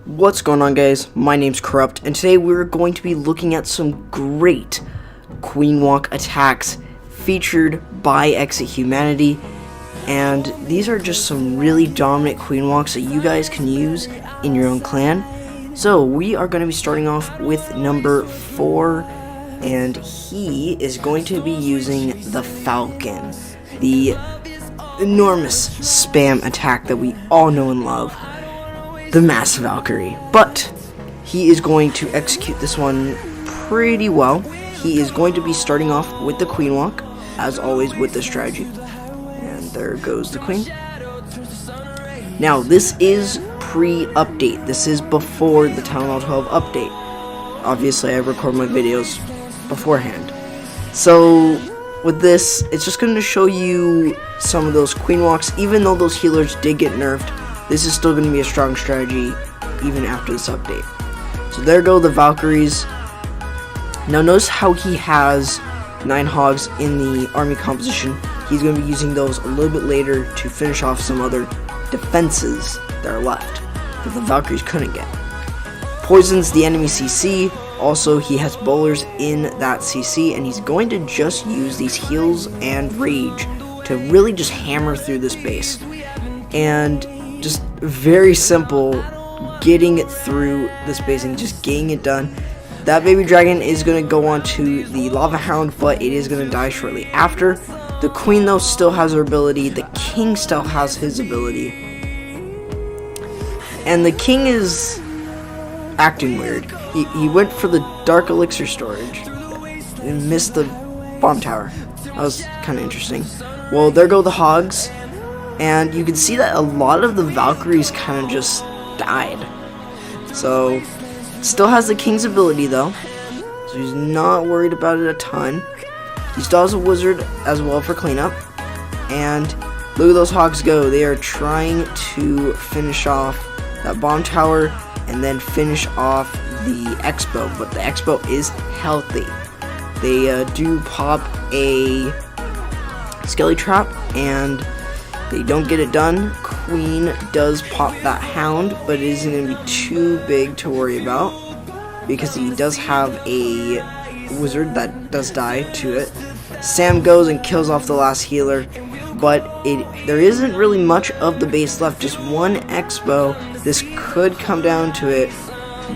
What's going on, guys? My name's Corrupt, and today we're going to be looking at some great Queen Walk attacks featured by Exit Humanity, and these are just some really dominant Queen Walks that you guys can use in your own clan. So we are going to be starting off with number 4, and he is going to be using the Falcon, the enormous spam attack that we all know and love. The Massive Valkyrie, but he is going to execute this one pretty well. He is going to be starting off with the Queen Walk, as always with the strategy. And there goes the Queen. Now, this is pre-update. This is before the Town Hall 12 update. Obviously, I record my videos beforehand. So, with this, it's just going to show you some of those Queen Walks. Even though those healers did get nerfed, this is still going to be a strong strategy even after this update. So there go the Valkyries. Now notice how he has 9 Hogs in the army composition. He's going to be using those a little bit later to finish off some other defenses that are left that the Valkyries couldn't get. Poisons the enemy CC. Also, he has bowlers in that CC, and he's going to just use these heals and rage to really just hammer through this base. And just very simple getting it through this base and just getting it done. That baby dragon is going to go on to the lava hound, but it is going to die shortly after. The queen, though, still has her ability. The king still has his ability, and the king is acting weird. He went for the dark elixir storage and missed the bomb tower. That was kind of interesting. Well, there go the Hogs. And you can see that a lot of the Valkyries kind of just died. So, still has the King's ability though. So he's not worried about it a ton. He still has a Wizard as well for cleanup. And look at those Hogs go. They are trying to finish off that bomb tower and then finish off the Expo. But the Expo is healthy. They do pop a Skelly Trap and they don't get it done. Queen does pop that hound, but it isn't going to be too big to worry about because he does have a wizard that does die to it. Sam goes and kills off the last healer, but there isn't really much of the base left, just one Expo. This could come down to it,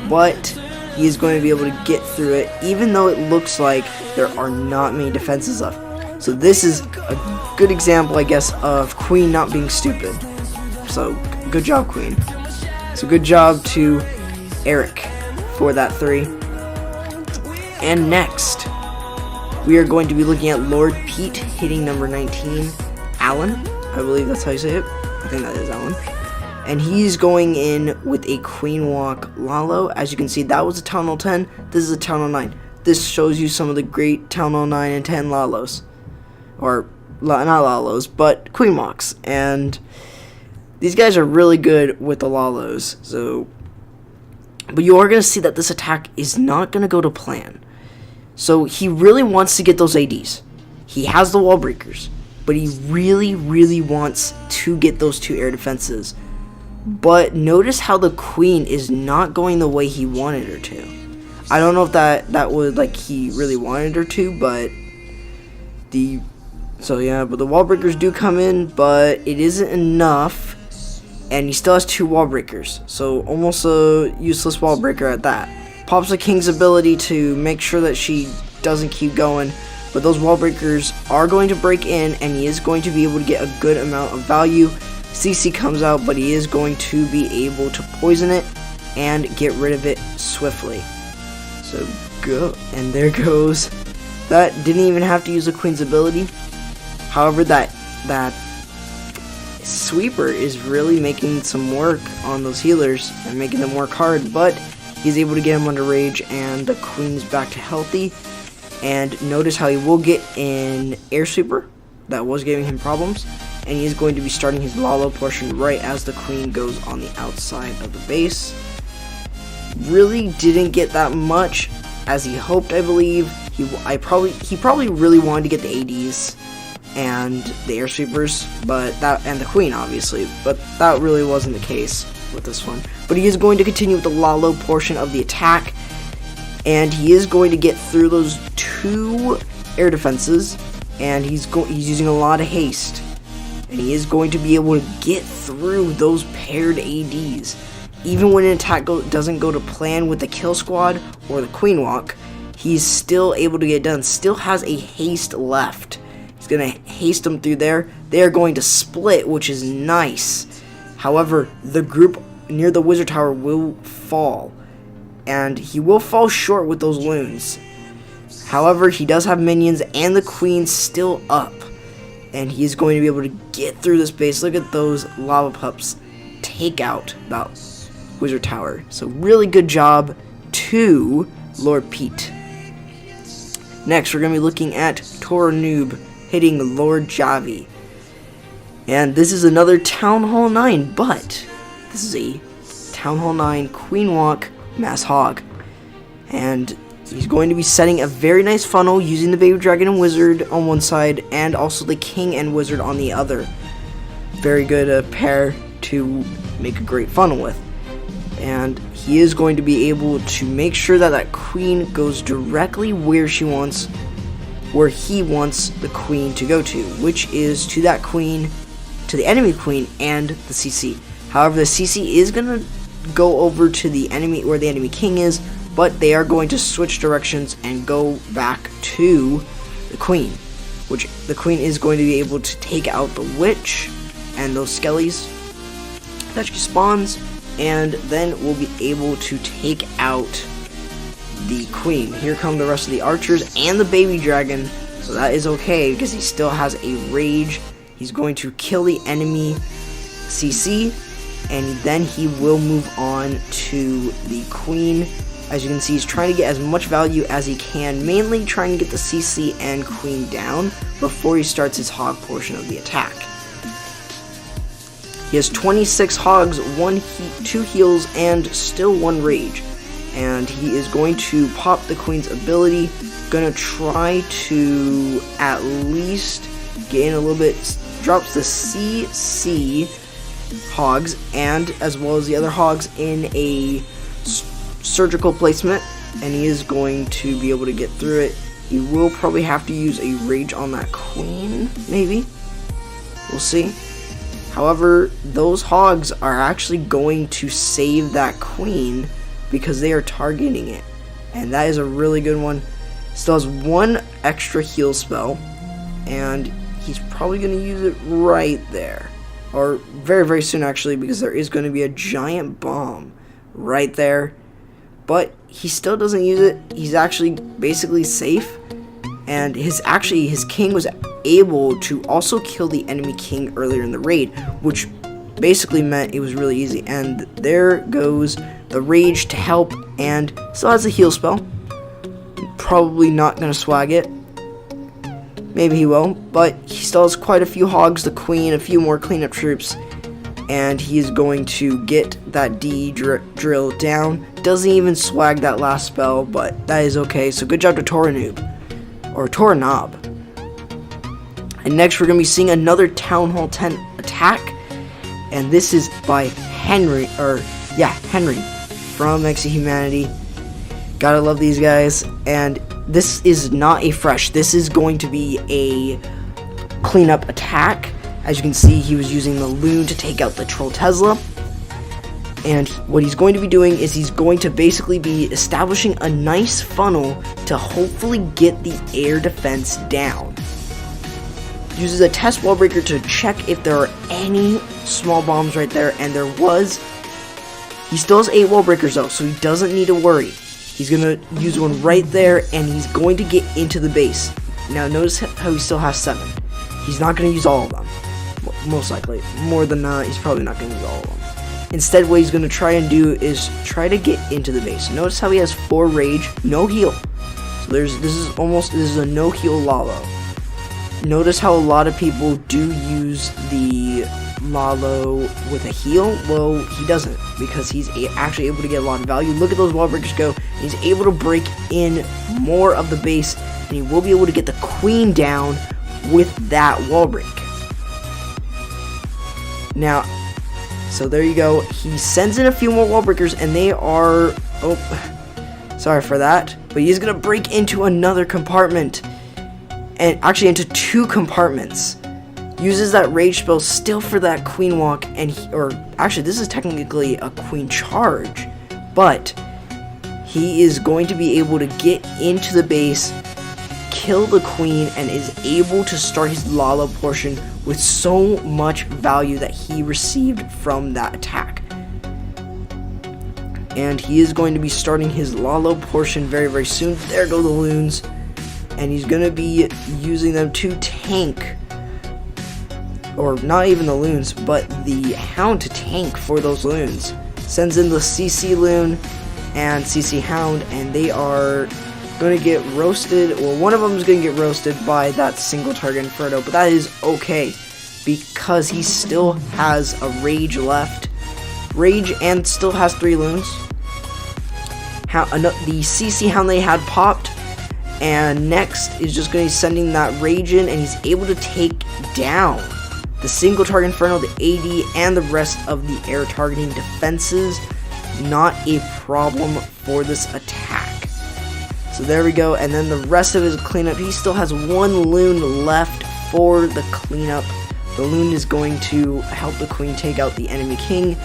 but he is going to be able to get through it, even though it looks like there are not many defenses left. So this is a good example, I guess, of Queen not being stupid. So, good job, Queen. So good job to Eric for that 3. And next, we are going to be looking at Lord Pete hitting number 19, Alan. I believe that's how you say it. I think that is Alan. And he's going in with a Queen Walk LALO. As you can see, that was a Town Hall 10. This is a Town Hall 9. This shows you some of the great Town Hall 9 and 10 LALOs. Or, not LALOs, but Queen Walks. And these guys are really good with the LALOs. So, but you are going to see that this attack is not going to go to plan. So he really wants to get those ADs. He has the wall breakers. But he really, really wants to get those 2 air defenses. But notice how the Queen is not going the way he wanted her to. I don't know if that was like he really wanted her to, but but the wall breakers do come in, but it isn't enough, and he still has 2 wall breakers, so almost a useless wall breaker at that. Pops the King's ability to make sure that she doesn't keep going, but those wall breakers are going to break in, and he is going to be able to get a good amount of value. CC comes out, but he is going to be able to poison it and get rid of it swiftly. So go, and there goes. That didn't even have to use the Queen's ability. However, that sweeper is really making some work on those healers and making them work hard, but he's able to get him under rage, and the Queen's back to healthy. And notice how he will get an air sweeper that was giving him problems, and he's going to be starting his LALO portion right as the Queen goes on the outside of the base. Really didn't get that much as he hoped, I believe. He probably really wanted to get the ADs, and the air sweepers, and the queen obviously, but that really wasn't the case with this one. But he is going to continue with the LALO portion of the attack, and he is going to get through those 2 air defenses, and he's using a lot of haste, and he is going to be able to get through those paired ADs. Even when an attack doesn't go to plan with the kill squad or the queen walk, he's still able to get it done. Still has a haste left. He's gonna haste them through there. They are going to split, which is nice. However, the group near the wizard tower will fall, and he will fall short with those loons. However, he does have minions and the queen still up, and he is going to be able to get through this base. Look at those lava pups take out that wizard tower. So really good job to Lord Pete. Next, we're going to be looking at Noob hitting Lord Javi. And this is another Town Hall 9, but this is a Town Hall 9 Queen Walk Mass Hog. And he's going to be setting a very nice funnel using the Baby Dragon and Wizard on one side, and also the King and Wizard on the other. Very good pair to make a great funnel with. And he is going to be able to make sure that that queen goes directly where he wants the queen to go to, which is to that queen, to the enemy queen and the CC. However, the CC is going to go over to the enemy, where the enemy king is, but they are going to switch directions and go back to the queen, which the queen is going to be able to take out the witch and those skellies that she spawns, and then we'll be able to take out the queen. Here come the rest of the archers and the baby dragon, so that is okay because he still has a rage. He's going to kill the enemy CC, and then he will move on to the queen. As you can see, he's trying to get as much value as he can, mainly trying to get the CC and queen down before he starts his hog portion of the attack. He has 26 hogs, 2 heals, and still 1 rage. And he is going to pop the queen's ability. Gonna try to at least gain a little bit. Drops the CC hogs, and as well as the other hogs in a surgical placement. And he is going to be able to get through it. He will probably have to use a rage on that queen, maybe. We'll see. However, those hogs are actually going to save that queen because they are targeting it, and that is a really good one. Still has 1 extra heal spell, and he's probably going to use it right there, or very, very soon actually, because there is going to be a giant bomb right there. But he still doesn't use it. He's actually basically safe, and his king was able to also kill the enemy king earlier in the raid, which basically meant it was really easy. And there goes the rage to help, and still has a heal spell. Probably not gonna swag it. Maybe he will, but he still has quite a few hogs, the queen, a few more cleanup troops, and he is going to get that D drill down. Doesn't even swag that last spell, but that is okay. So good job to Noob, or Knob. And next we're going to be seeing another Town Hall 10 attack, and this is by Henry from Exo Humanity. Gotta love these guys. And this is not a fresh, this is going to be a cleanup attack. As you can see, he was using the loon to take out the Troll Tesla, and what he's going to be doing is he's going to basically be establishing a nice funnel to hopefully get the air defense down. Uses a test wall breaker to check if there are any small bombs right there, and there was. He still has 8 wall breakers though, so he doesn't need to worry. He's going to use one right there, and he's going to get into the base. Now notice how he still has 7. He's not going to use all of them. Most likely. More than not, he's probably not going to use all of them. Instead, what he's going to try and do is try to get into the base. Notice how he has 4 rage, no heal. So this is a no heal LALO. Notice how a lot of people do use the LALO with a heal. Well, he doesn't, because he's actually able to get a lot of value. Look at those wall breakers go. He's able to break in more of the base, and he will be able to get the queen down with that wall break. Now, so there you go. He sends in a few more wall breakers, and they are, oh, sorry for that, but he's gonna break into another compartment, and actually into 2 compartments. Uses that rage spell still for that queen walk, and or actually this is technically a queen charge, but he is going to be able to get into the base, kill the queen, and is able to start his LALO portion with so much value that he received from that attack. And he is going to be starting his LALO portion very, very soon. There go the loons, and he's going to be using them to tank, or not even the loons, but the hound to tank for those loons. Sends in the CC loon and CC hound, and they are going to get roasted. Well, one of them is going to get roasted by that single target inferno, but that is okay because he still has a rage left, and still has 3 loons. The CC hound they had popped, and next is just going to be sending that rage in, and he's able to take down the single target inferno, the AD, and the rest of the air targeting defenses. Not a problem for this attack. So there we go, and then the rest of his cleanup, he still has 1 loon left for the cleanup. The loon is going to help the queen take out the enemy king,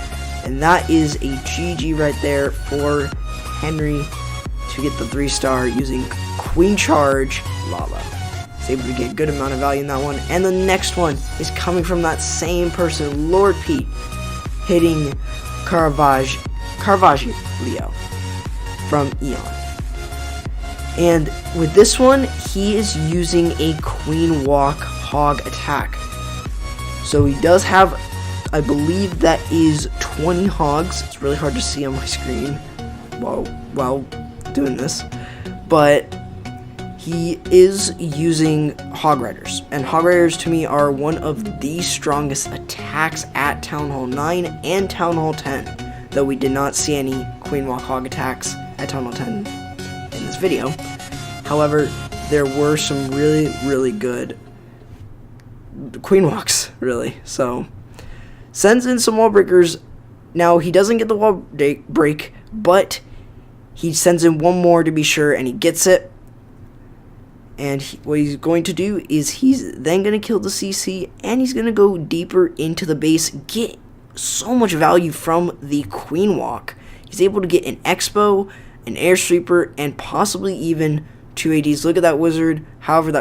and that is a GG right there for Henry to get the 3-star using queen charge LALO. He's able to get a good amount of value in that one. And the next one is coming from that same person, Lord Pete, hitting Caravaggio from Eon. And with this one, he is using a queen walk hog attack. So he does have, I believe that is 20 hogs. It's really hard to see on my screen while doing this, but he is using hog riders, and hog riders to me are one of the strongest attacks at Town Hall 9 and Town Hall 10, though we did not see any queen walk hog attacks at Town Hall 10 in this video. However, there were some really good queen walks, really. So sends in some wall breakers. Now he doesn't get the wall break, but he sends in 1 more to be sure, and he gets it. And what he's going to do is he's then going to kill the CC, and he's going to go deeper into the base, get so much value from the queen walk. He's able to get an expo, an air sweeper, and possibly even 2 ADs. Look at that wizard. However,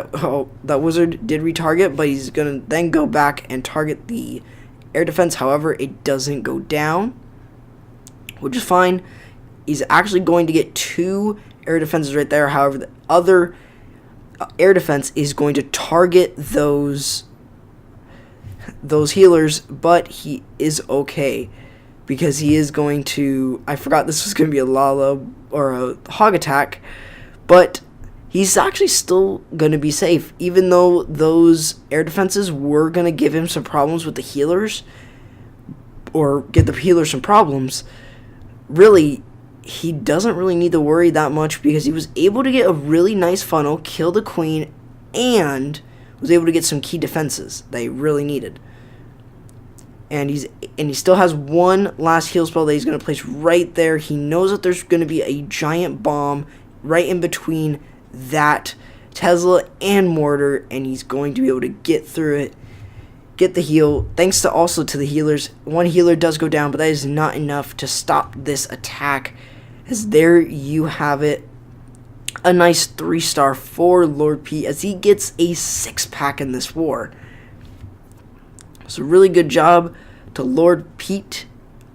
that wizard did retarget, but he's going to then go back and target the air defense. However, it doesn't go down, which is fine. He's actually going to get 2 air defenses right there. However, the other air defense is going to target those healers, but he is okay because he is going to, I forgot this was going to be a LALO or a hog attack, but he's actually still going to be safe, even though those air defenses were going to give him some problems with the healers, or get the healers some problems. Really, he doesn't really need to worry that much because he was able to get a really nice funnel, kill the queen, and was able to get some key defenses that he really needed. And he still has 1 last heal spell that he's going to place right there. He knows that there's going to be a giant bomb right in between that Tesla and mortar, and he's going to be able to get through it, get the heal. Thanks to also to the healers. 1 healer does go down, but that is not enough to stop this attack. As there you have it, a nice 3-star for Lord Pete as he gets a 6-pack in this war. So really good job to Lord Pete.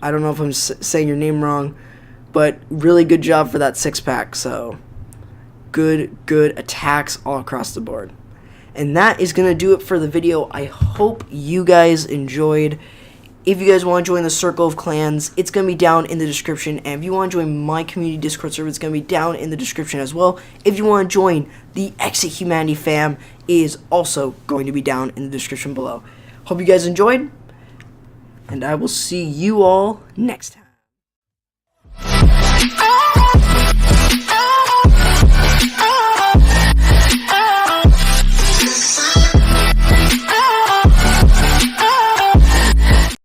I don't know if I'm saying your name wrong, but really good job for that 6-pack. So good attacks all across the board. And that is going to do it for the video. I hope you guys enjoyed. If you guys want to join the Circle of Clans, it's going to be down in the description. And if you want to join my community Discord server, it's going to be down in the description as well. If you want to join the Exit Humanity fam, it is also going to be down in the description below. Hope you guys enjoyed, and I will see you all next time.